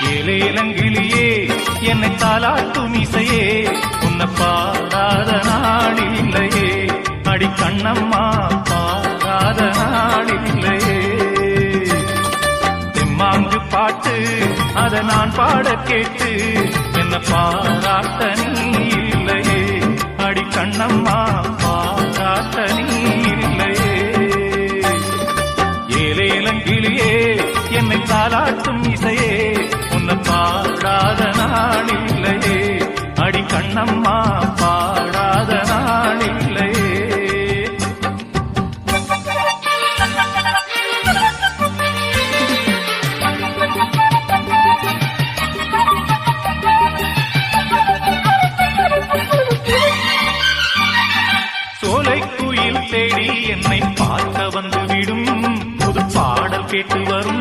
ஏலேலங்கிளியே என்னை தாலாட்டும் இசையே உன்னை பாடாத நாளில்லையே அடி கண்ணம்மா பாடாத நாளில்லையே தெம்மாங்கு பாட்டு அதை நான் பாட கேட்டு என்ன பாராட்ட நீ இல்லையே அடி கண்ணம்மா பாராட்ட நீ இல்லையே ஏலேலங்கிளியே என்னை தாலாட்டும் இசையே உன்னை பாடாத நாளில்லையே அடி கண்ணம்மா பாடாத நாளில்லையே சோலைக்குயில் தேடி என்னை பார்க்க வந்துவிடும் புது பாடல் கேட்டு வரும்